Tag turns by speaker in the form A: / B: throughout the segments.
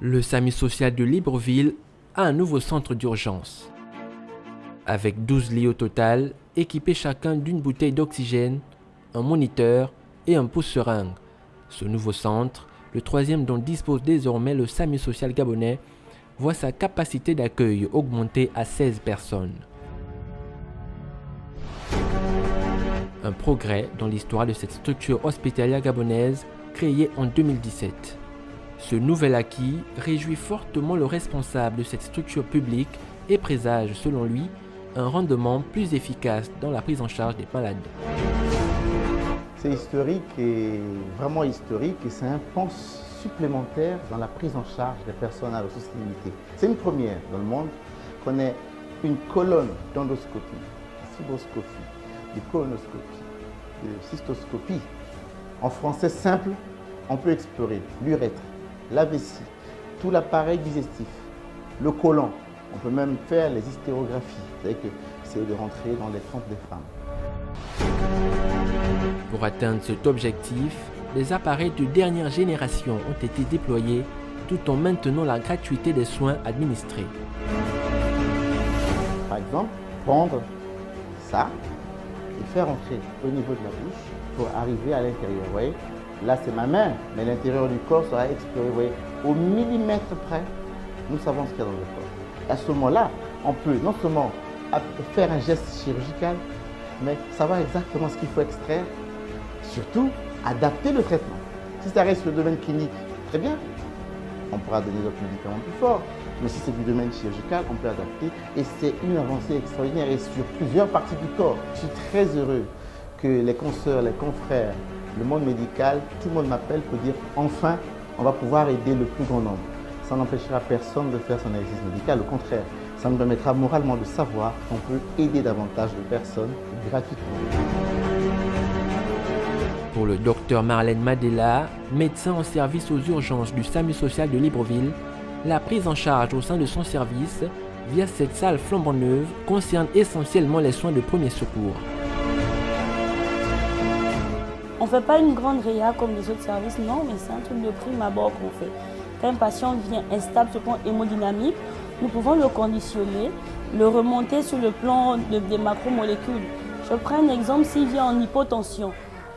A: Le SAMU social de Libreville a un nouveau centre d'urgence. Avec 12 lits au total, équipés chacun d'une bouteille d'oxygène, un moniteur et un pousse-seringue. Ce nouveau centre, le troisième dont dispose désormais le SAMU social gabonais, voit sa capacité d'accueil augmenter à 16 personnes. Un progrès dans l'histoire de cette structure hospitalière gabonaise créée en 2017. Ce nouvel acquis réjouit fortement le responsable de cette structure publique et présage, selon lui, un rendement plus efficace dans la prise en charge des malades.
B: C'est historique et vraiment historique et c'est un pan supplémentaire dans la prise en charge des personnes à ressources limitées. C'est une première dans le monde qu'on ait une colonne d'endoscopie, de fibroscopie, de colonoscopie, de cystoscopie. En français simple, on peut explorer l'urètre, la vessie, tout l'appareil digestif, le côlon. On peut même faire les hystérographies, c'est-à-dire que c'est de rentrer dans les trompes des femmes.
A: Pour atteindre cet objectif, les appareils de dernière génération ont été déployés tout en maintenant la gratuité des soins administrés.
B: Par exemple, prendre ça et faire entrer au niveau de la bouche pour arriver à l'intérieur. Vous voyez, là c'est ma main, mais l'intérieur du corps sera exploré. Vous voyez, au millimètre près, nous savons ce qu'il y a dans le corps. À ce moment-là, on peut non seulement faire un geste chirurgical, mais savoir exactement ce qu'il faut extraire, surtout adapter le traitement. Si ça reste le domaine clinique, très bien, on pourra donner d'autres médicaments plus forts. Mais si c'est du domaine chirurgical, on peut adapter et c'est une avancée extraordinaire et sur plusieurs parties du corps. Je suis très heureux que les consoeurs, les confrères, le monde médical, tout le monde m'appelle pour dire enfin, on va pouvoir aider le plus grand nombre. Ça n'empêchera personne de faire son exercice médical, au contraire, ça nous permettra moralement de savoir qu'on peut aider davantage de personnes gratuitement.
A: Pour le docteur Marlène Madela, médecin en service aux urgences du SAMU social de Libreville, la prise en charge au sein de son service, via cette salle flambant neuve, concerne essentiellement les soins de premier secours.
C: On ne fait pas une grande réa comme les autres services, non, mais c'est un truc de prime abord qu'on fait. Quand un patient vient instable sur le plan hémodynamique, nous pouvons le conditionner, le remonter sur le plan des macromolécules. Je prends un exemple, s'il vient en hypotension,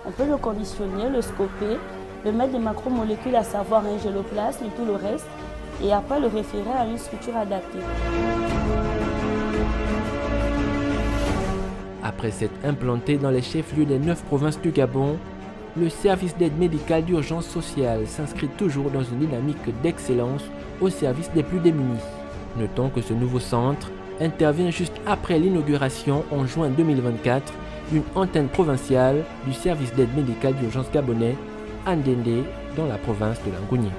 C: on peut le conditionner, le scoper, le mettre des macromolécules, à savoir un géloplasme et tout le reste, et après le référer à une structure adaptée.
A: Après s'être implanté dans les chefs-lieux des 9 provinces du Gabon, le service d'aide médicale d'urgence sociale s'inscrit toujours dans une dynamique d'excellence au service des plus démunis. Notons que ce nouveau centre intervient juste après l'inauguration en juin 2024 d'une antenne provinciale du service d'aide médicale d'urgence gabonais à Ndendé dans la province de Langougny.